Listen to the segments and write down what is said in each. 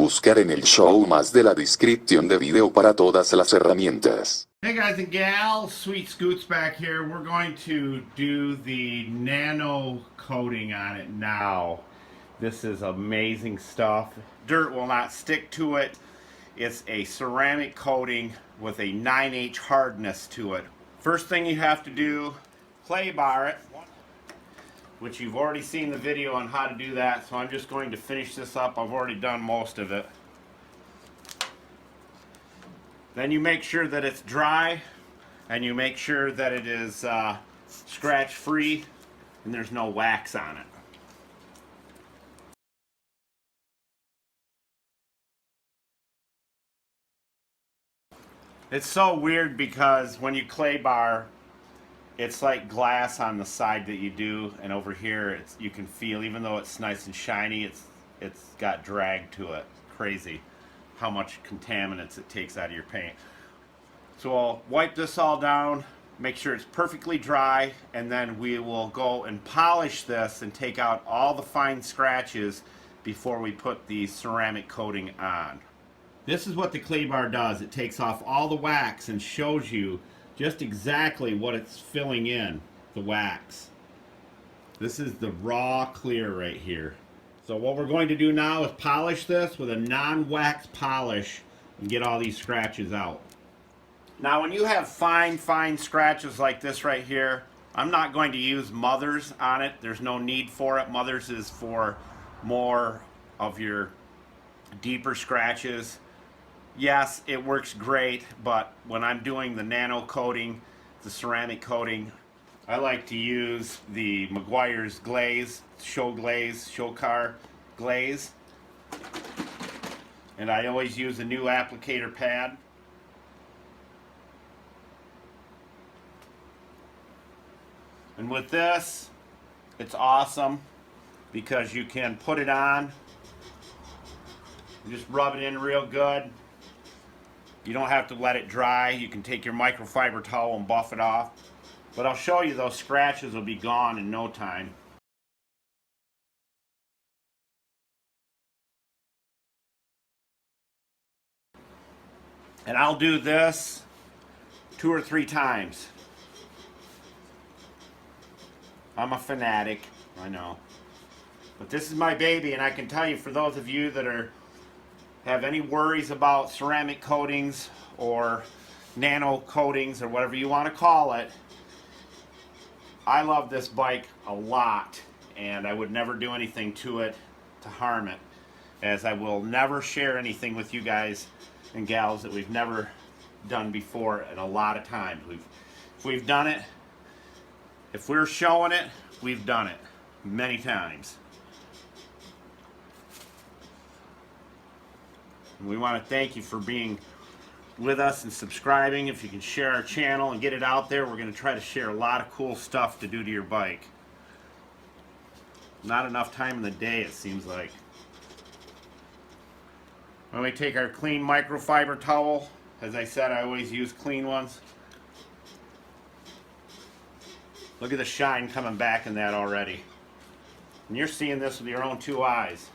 buscar en el show más de la descripción de video para todas las herramientas. Hey guys and gals, Sweet Scoots back here. We're going to do the nano coating on it now. This is amazing stuff. Dirt will not stick to it. It's a ceramic coating with a 9H hardness to it. First thing you have to do, clay bar it, which you've already seen the video on how to do that, so I'm just going to finish this up. I've already done most of it. Then you make sure that it's dry, and you make sure that it is scratch free and there's no wax on it. It's so weird because when you clay bar, it's like glass on the side that you do, and over here you can feel, even though it's nice and shiny, it's got drag to it. Crazy how much contaminants it takes out of your paint. So I'll wipe this all down, make sure it's perfectly dry, and then we will go and polish this and take out all the fine scratches before we put the ceramic coating on. This is what the clay bar does. It takes off all the wax and shows you just exactly what it's filling in, the wax. This is the raw clear right here. So what we're going to do now is polish this with a non-wax polish and get all these scratches out. Now when you have fine scratches like this right here, I'm not going to use mothers on it. There's no need for it. Mothers is for more of your deeper scratches. Yes, it works great, but when I'm doing the nano coating, the ceramic coating, I like to use the Meguiar's glaze, show car glaze. And I always use a new applicator pad. And with this, it's awesome because you can put it on and just rub it in real good. You don't have to let it dry. You can take your microfiber towel and buff it off. But I'll show you, those scratches will be gone in no time. And I'll do this 2 or 3 times. I'm a fanatic, I know. But this is my baby, and I can tell you, for those of you that have any worries about ceramic coatings or nano coatings or whatever you want to call it, I love this bike a lot, and I would never do anything to it to harm it, as I will never share anything with you guys and gals that we've never done before. And a lot of times if we've done it, if we're showing it, we've done it many times. And we want to thank you for being with us and subscribing. If you can share our channel and get it out there, we're going to try to share a lot of cool stuff to do to your bike. Not enough time in the day, it seems like. When we take our clean microfiber towel, as I said, I always use clean ones. Look at the shine coming back in that already. And you're seeing this with your own 2 eyes.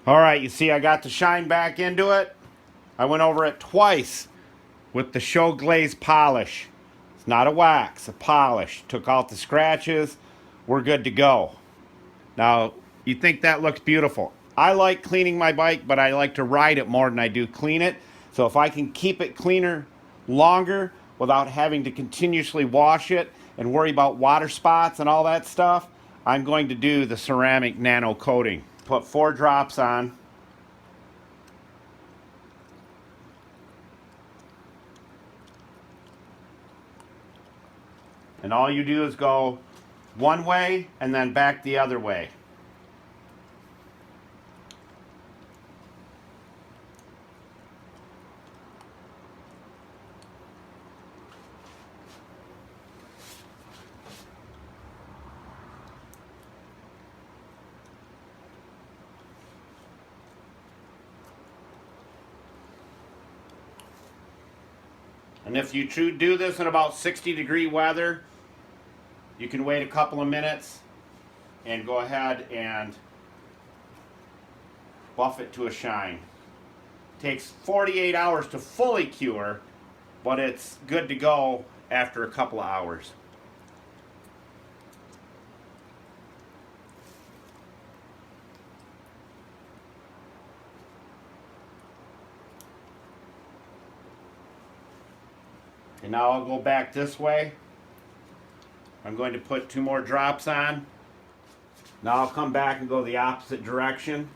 Alright, you see I got the shine back into it. I went over it twice with the show glaze polish. It's not a wax, a polish. Took out the scratches. We're good to go. Now, you think that looks beautiful. I like cleaning my bike, but I like to ride it more than I do clean it. So if I can keep it cleaner longer without having to continuously wash it and worry about water spots and all that stuff, I'm going to do the ceramic nano coating. Put 4 drops on. And all you do is go one way and then back the other way. And if you do this in about 60-degree weather, you can wait a couple of minutes and go ahead and buff it to a shine. Takes 48 hours to fully cure, but it's good to go after a couple of hours. And now I'll go back this way. I'm going to put 2 more drops on. Now I'll come back and go the opposite direction.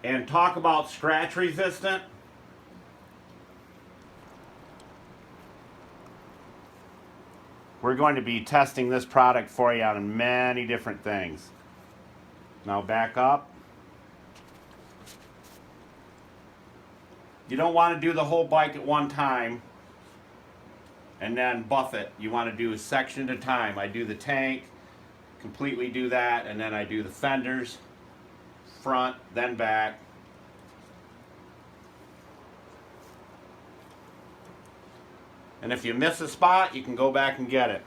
And talk about scratch resistant. We're going to be testing this product for you on many different things. Now back up. You don't want to do the whole bike at one time and then buff it. You want to do a section at a time. I do the tank, completely do that, and then I do the fenders, front, then back. And if you miss a spot, you can go back and get it.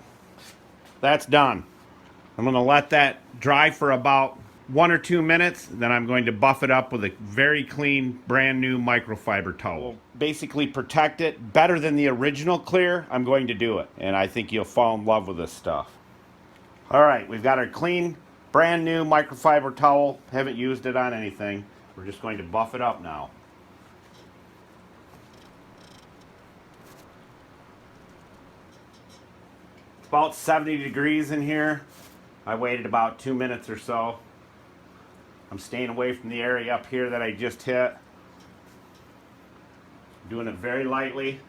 That's done. I'm going to let that dry for about 1 or 2 minutes. Then I'm going to buff it up with a very clean, brand new microfiber towel. Basically protect it better than the original clear. I'm going to do it. And I think you'll fall in love with this stuff. All right, we've got our clean, brand new microfiber towel. Haven't used it on anything. We're just going to buff it up now. About 70 degrees in here. I waited about 2 minutes or so. I'm staying away from the area up here that I just hit. Doing it very lightly.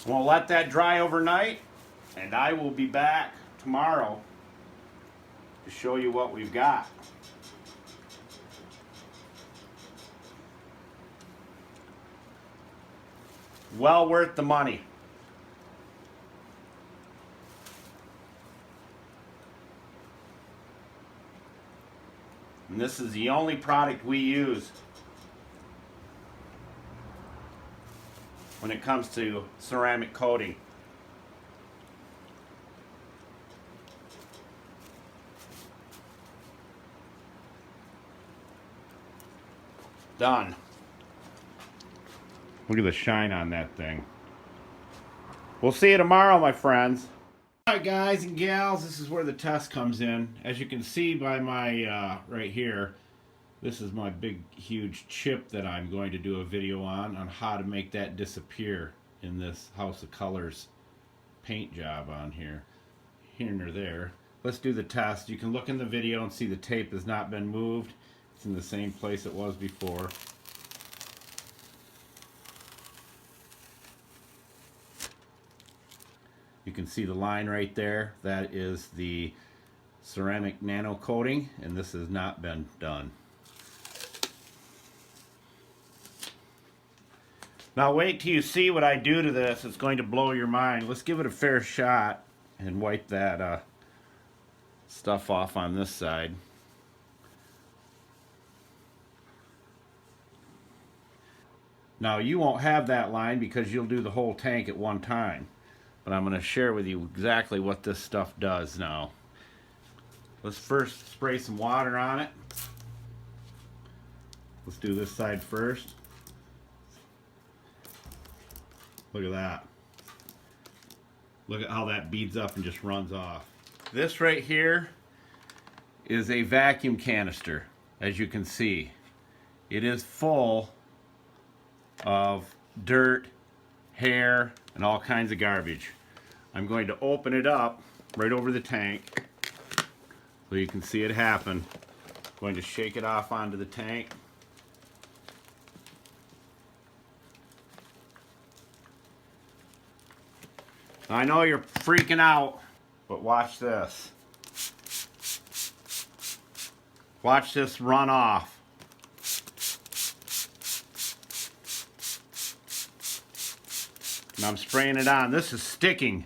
We'll let that dry overnight, and I will be back tomorrow to show you what we've got. Well worth the money. And this is the only product we use when it comes to ceramic coating. Done. Look at the shine on that thing. We'll see you tomorrow, my friends. All right, guys and gals, this is where the test comes in. As you can see by my, right here, this is my big, huge chip that I'm going to do a video on how to make that disappear in this House of Colors paint job on here. Here and there. Let's do the test. You can look in the video and see the tape has not been moved. It's in the same place it was before. You can see the line right there. That is the ceramic nano coating, and this has not been done. Now wait till you see what I do to this. It's going to blow your mind. Let's give it a fair shot and wipe that stuff off on this side. Now you won't have that line because you'll do the whole tank at one time. But I'm going to share with you exactly what this stuff does now. Let's first spray some water on it. Let's do this side first. Look at that. Look at how that beads up and just runs off. This right here is a vacuum canister, as you can see. It is full of dirt, hair, and all kinds of garbage. I'm going to open it up right over the tank so you can see it happen. I'm going to shake it off onto the tank. I know you're freaking out, but watch this. Watch this run off. And I'm spraying it on. This is sticking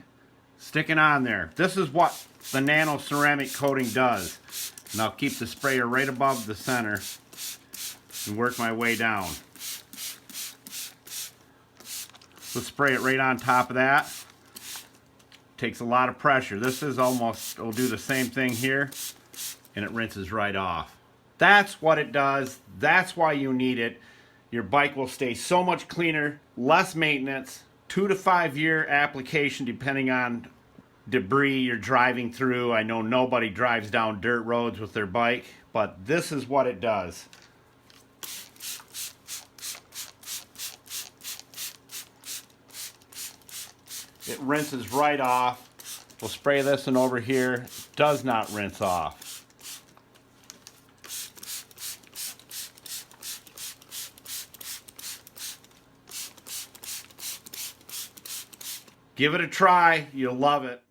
on there. This is what the nano ceramic coating does. And I'll keep the sprayer right above the center and work my way down. Let's spray it right on top of that. Takes a lot of pressure. This is almost, it'll do the same thing here, and it rinses right off. That's what it does. That's why you need it. Your bike will stay so much cleaner, less maintenance, 2 to 5 year application depending on debris you're driving through. I know nobody drives down dirt roads with their bike, but this is what it does. It rinses right off. We'll spray this one over here. It does not rinse off. Give it a try. You'll love it.